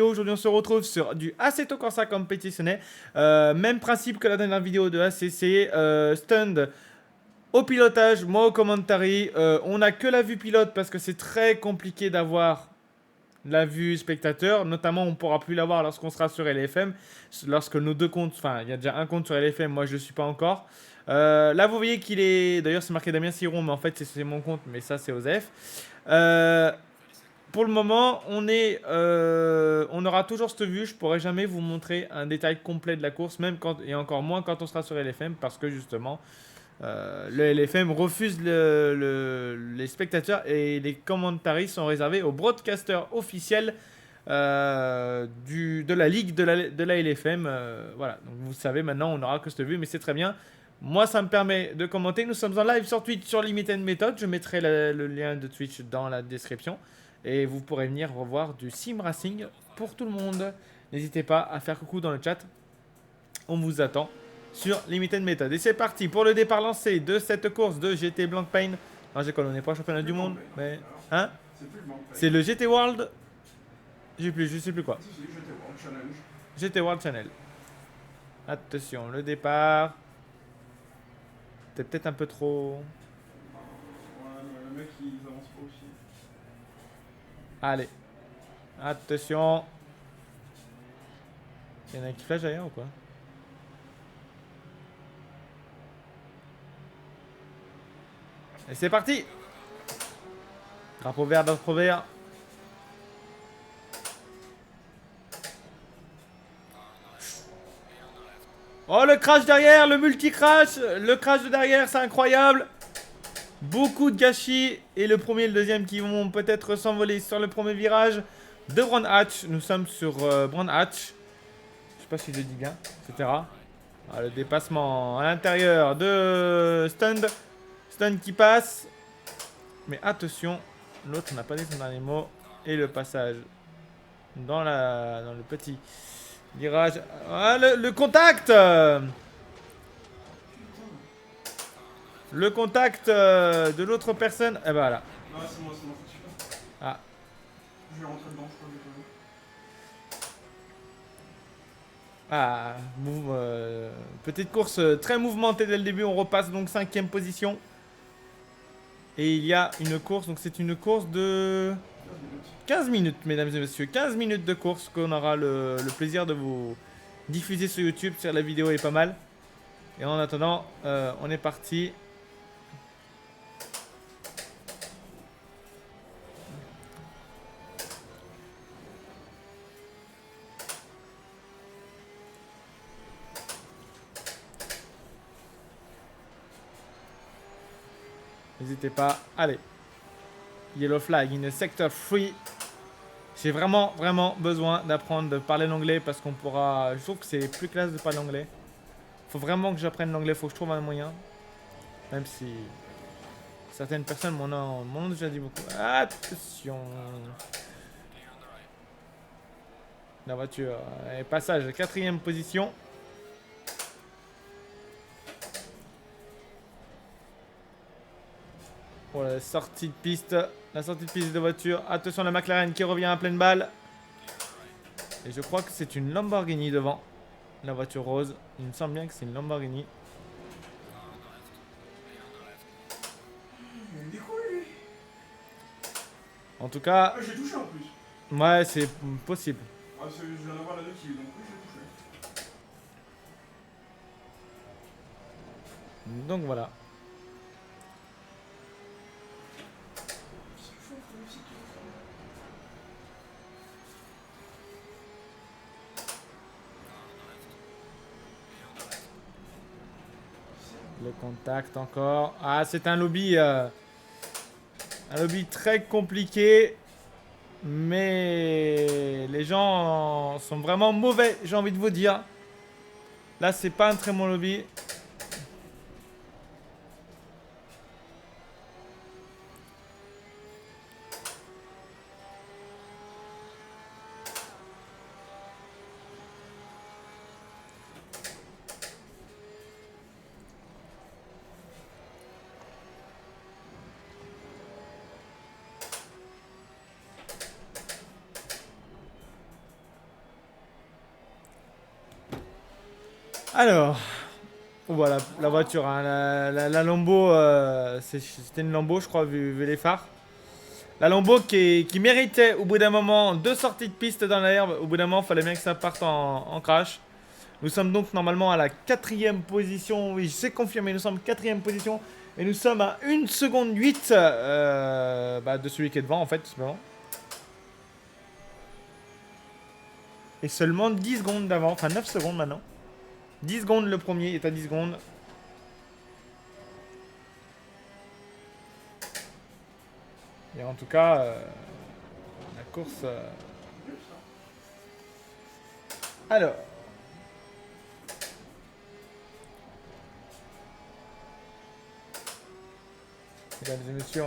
Aujourd'hui, on se retrouve sur du Assetto Corsa Competizione. Même principe que la dernière vidéo de ACC. Stand au pilotage, moi au commentary. On n'a que la vue pilote parce que c'est très compliqué d'avoir la vue spectateur. Notamment, on ne pourra plus l'avoir lorsqu'on sera sur LFM. Lorsque nos deux comptes, enfin, il y a déjà un compte sur LFM, moi je ne le suis pas encore. Là, vous voyez qu'il est. D'ailleurs, c'est marqué Damien Siron, mais en fait, c'est mon compte, mais ça, c'est Osef. Pour le moment, on aura toujours cette vue. Je pourrai jamais vous montrer un détail complet de la course, même quand, et encore moins quand on sera sur LFM, parce que justement, le LFM refuse les spectateurs et les commentaries sont réservés aux broadcasters officiels de la ligue de la LFM. Voilà, donc vous savez maintenant, on n'aura que cette vue, mais c'est très bien. Moi, ça me permet de commenter. Nous sommes en live sur Twitch sur Limited Method. Je mettrai le lien de Twitch dans la description. Et vous pourrez venir revoir du sim racing pour tout le monde. N'hésitez pas à faire coucou dans le chat. On vous attend sur Limited Method. Et c'est parti pour le départ lancé de cette course de GT Blancpain. Non, j'ai on n'est pas championnat du monde, mais hein, c'est le GT World. Je sais plus quoi. GT World Channel. Attention, le départ. T'es peut-être un peu trop. Le mec il avance pas aussi. Allez. Attention. Il y en a qui flash derrière ou quoi? Et c'est parti. Drapeau vert, drapeau vert. Oh, le crash derrière, le multi-crash. Le crash de derrière, c'est incroyable. Beaucoup de gâchis. Et le premier et le deuxième qui vont peut-être s'envoler sur le premier virage de Brand Hatch. Nous sommes sur Brand Hatch. Je sais pas si je le dis bien, etc. Ah, le dépassement à l'intérieur de Stund. Stund qui passe. Mais attention, l'autre n'a pas dit son dernier mot. Et le passage dans le petit virage. Ah, le contact. Le contact de l'autre personne. Et ben voilà. Non, c'est moi, faut que tu Ah. Je vais rentrer dedans, je crois que j'ai pas vu. Ah, petite course très mouvementée dès le début. On repasse donc 5ème position. Et il y a une course. Donc c'est une course de 15 minutes, mesdames et messieurs. 15 minutes de course qu'on aura le plaisir de vous diffuser sur YouTube. La vidéo est pas mal. Et en attendant, on est parti. N'hésitez pas. Allez. Yellow flag in sector 3. J'ai vraiment besoin d'apprendre de parler l'anglais parce qu'on pourra. Je trouve que c'est plus classe de parler l'anglais. Faut vraiment que j'apprenne l'anglais. Faut que je trouve un moyen. Même si certaines personnes m'en ont déjà dit beaucoup. Attention. La voiture. Et passage, 4ème position. Pour la sortie de piste. La sortie de piste de voiture. Attention, la McLaren qui revient à pleine balle. Et je crois que c'est une Lamborghini devant. La voiture rose. Il me semble bien que c'est une Lamborghini. Il a des couilles lui. En tout cas, Ah, j'ai touché en plus. ouais, c'est possible. Ah, je viens d'avoir la note qui est donc oui, j'ai touché. Donc voilà. C'est chaud, c'est tout. Le contact encore. Ah, c'est un lobby très compliqué. Mais les gens sont vraiment mauvais, j'ai envie de vous dire. Là, c'est pas un très bon lobby. Alors, voilà la voiture, hein, la Lambo, c'était une Lambo, je crois, vu les phares. La Lambo qui méritait au bout d'un moment deux sorties de piste dans l'herbe. Au bout d'un moment, il fallait bien que ça parte en crash. Nous sommes donc normalement à la quatrième position. Oui, c'est confirmé, nous sommes quatrième position. Et nous sommes à 1 seconde 8 de celui qui est devant, en fait, tout simplement. Et seulement 10 secondes d'avant, enfin 9 secondes maintenant. 10 secondes le premier est à 10 secondes. Et en tout cas, la course... Alors... Mesdames et messieurs,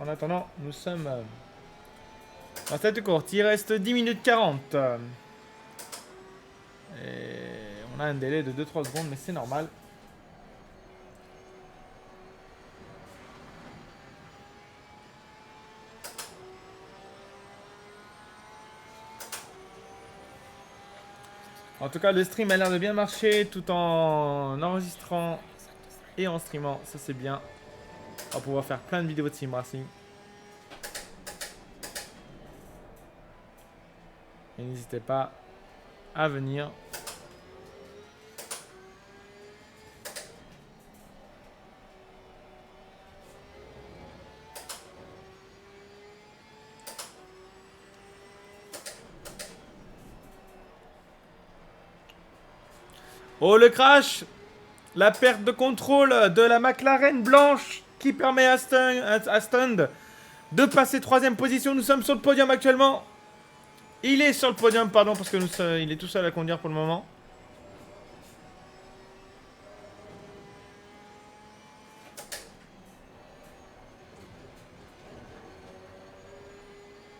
en attendant, nous sommes dans cette course. Il reste 10 minutes 40. Et on a un délai de 2-3 secondes, mais c'est normal. En tout cas, le stream a l'air de bien marcher tout en enregistrant et en streamant. Ça, c'est bien. On va pouvoir faire plein de vidéos de sim racing. Et n'hésitez pas à venir. Oh, le crash! La perte de contrôle de la McLaren blanche qui permet à Stund de passer troisième position. Nous sommes sur le podium actuellement. Il est sur le podium, pardon, parce que il est tout seul à conduire pour le moment.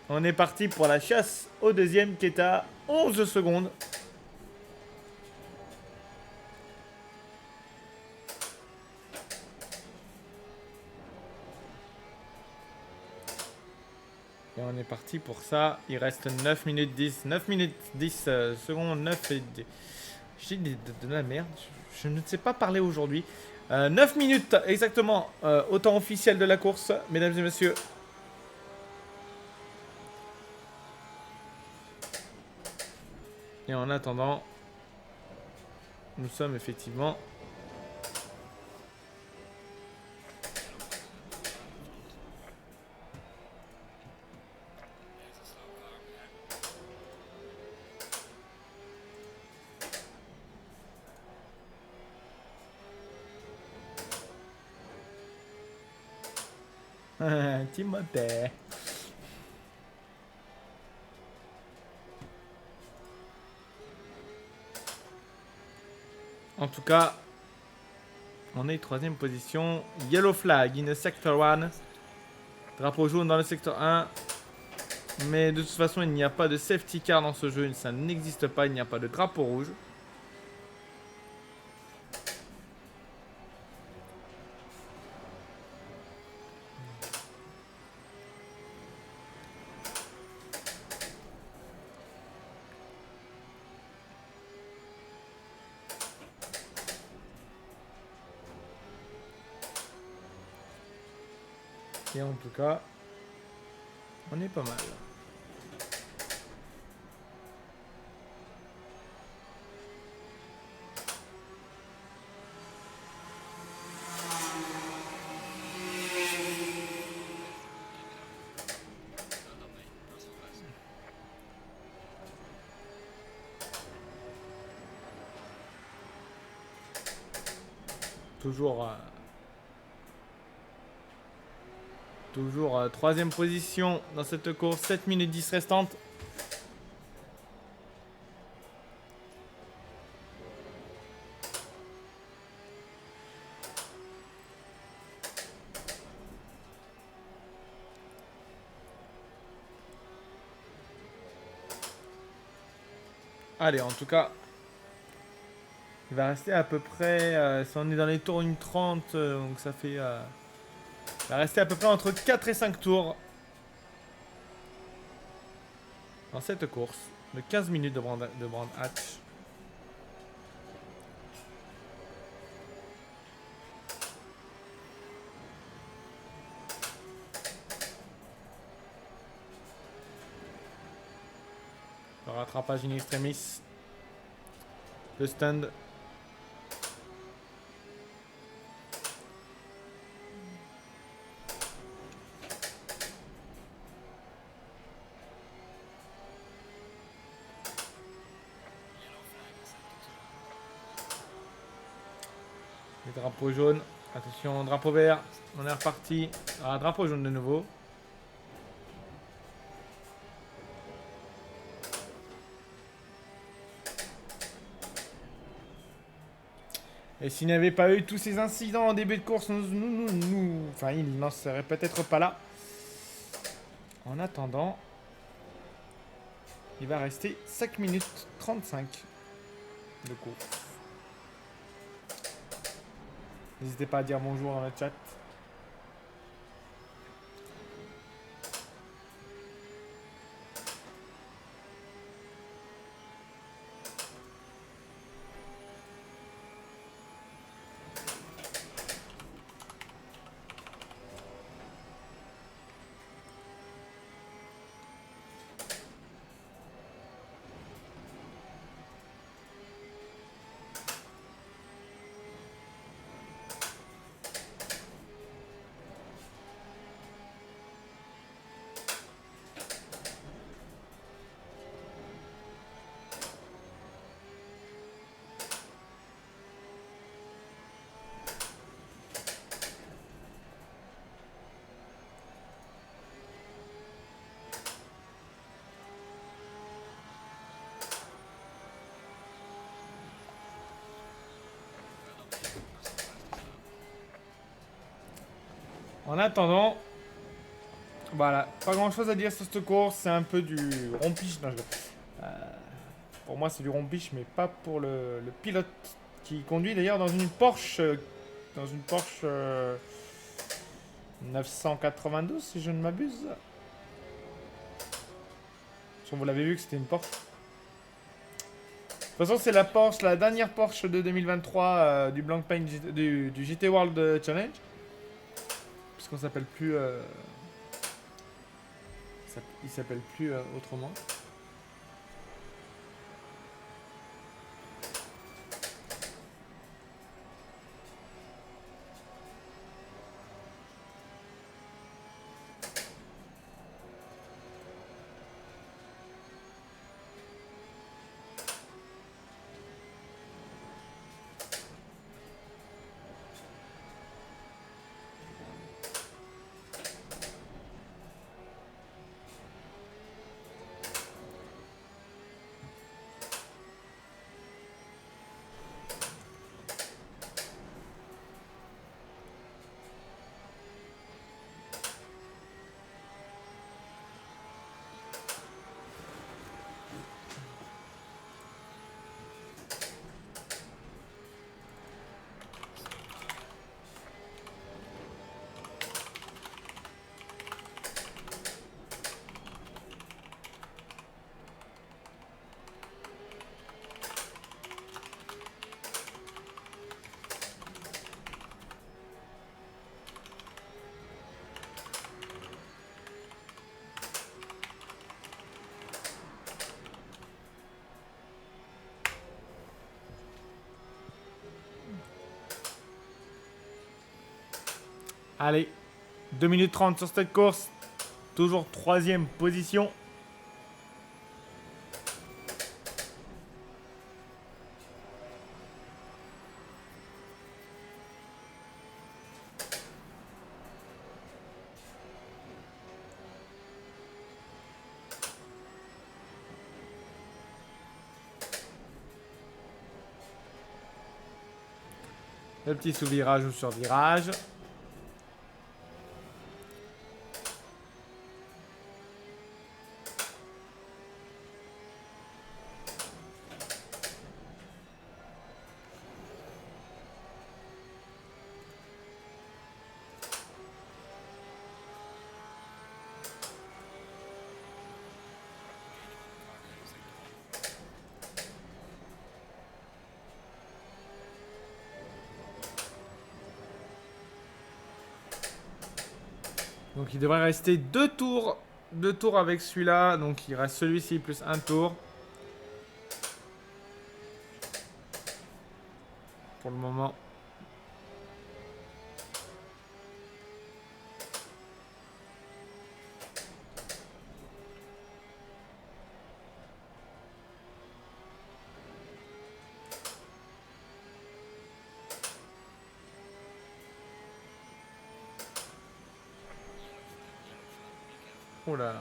On est parti pour la chasse au deuxième qui est à 11 secondes. Et on est parti pour ça. Il reste 9 minutes 10. 9 minutes 10 secondes. 9 et 10. Je dis de la merde. Je ne sais pas parler aujourd'hui. 9 minutes exactement au temps officiel de la course, mesdames et messieurs. Et en attendant, nous sommes effectivement... Timothée. En tout cas, on est troisième position. Yellow flag in the sector 1. Drapeau jaune dans le secteur 1. Mais de toute façon, il n'y a pas de safety car dans ce jeu. Ça n'existe pas. Il n'y a pas de drapeau rouge. Et en tout cas, on est pas mal. Toujours troisième position dans cette course. 7 minutes 10 restantes. Allez, en tout cas, il va rester à peu près, si on est dans les tours 1:30, donc ça fait... il va rester à peu près entre 4 et 5 tours dans cette course de 15 minutes de brand hatch. Le rattrapage in extremis. Le stand. Les drapeaux jaunes. Attention, drapeau vert. On est reparti. Ah, drapeau jaune de nouveau. Et s'il n'y avait pas eu tous ces incidents en début de course, enfin, il n'en serait peut-être pas là. En attendant, il va rester 5 minutes 35 de course. N'hésitez pas à dire bonjour dans le chat. En attendant, voilà, pas grand chose à dire sur cette course, c'est un peu du rompiche. Non, pour moi, c'est du rompiche, mais pas pour le pilote qui conduit d'ailleurs dans une Porsche, 992, si je ne m'abuse. Vous l'avez vu que c'était une Porsche. De toute façon, c'est la Porsche, la dernière Porsche de 2023 du Blancpain du GT World Challenge. Puisqu'on s'appelle plus. Il s'appelle plus autrement. Allez, 2 minutes 30 sur cette course. Toujours 3ème position. Le petit sous-virage ou sur-virage. Donc il devrait rester 2 tours. 2 tours avec celui-là. Donc il reste celui-ci plus 1 tour. pour le moment. Oh là.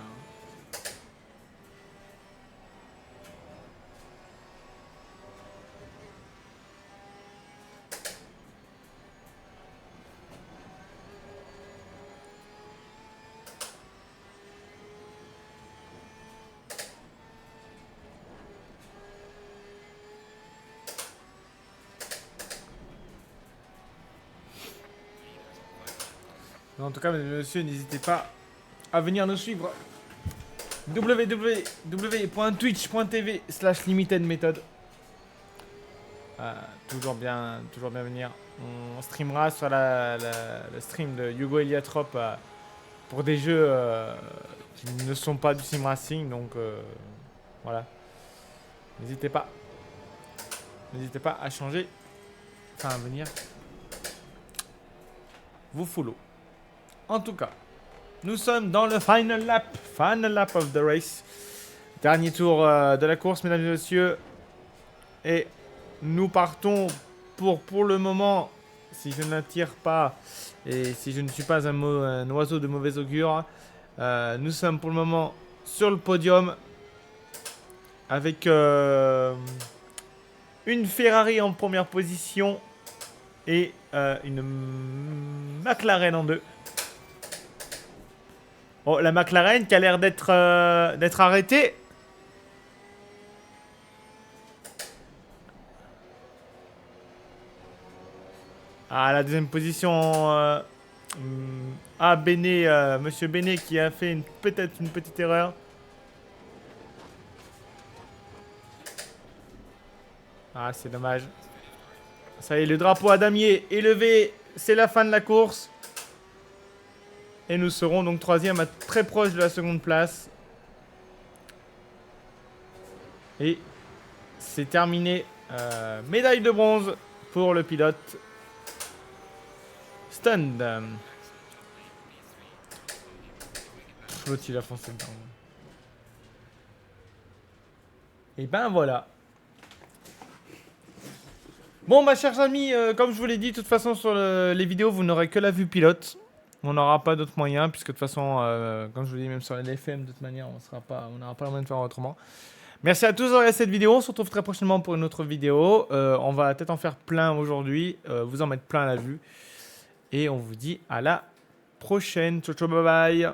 En tout cas, mesdames et messieurs, n'hésitez pas à venir nous suivre. www.twitch.tv/limitedmethod. Toujours bien venir. On streamera sur le stream de Hugo Eliatrop pour des jeux qui ne sont pas du sim racing. Donc voilà. N'hésitez pas. N'hésitez pas à changer. Enfin, à venir vous follow. En tout cas, nous sommes dans le final lap of the race. Dernier tour de la course, mesdames et messieurs. Et nous partons pour le moment, si je n'attire pas et si je ne suis pas un oiseau de mauvais augure, nous sommes pour le moment sur le podium avec une Ferrari en première position et une McLaren en deux. Oh, la McLaren qui a l'air d'être arrêtée. Ah, la deuxième position. Béné, Monsieur Béné qui a fait peut-être une petite erreur. Ah, c'est dommage. Ça y est, le drapeau à damier est levé. C'est la fin de la course. Et nous serons donc troisième, très proche de la seconde place. Et c'est terminé. Médaille de bronze pour le pilote Stund. L'autre il a foncé dedans. Et ben voilà. Bon, ma chers amis, comme je vous l'ai dit, de toute façon sur les vidéos, vous n'aurez que la vue pilote. On n'aura pas d'autres moyens, puisque de toute façon, comme je vous l'ai dit, même sur les LFM, de toute manière, on n'aura pas le moyen de faire autrement. Merci à tous d'avoir regardé cette vidéo. On se retrouve très prochainement pour une autre vidéo. On va peut-être en faire plein aujourd'hui, vous en mettre plein à la vue. Et on vous dit à la prochaine. Ciao, ciao, bye bye.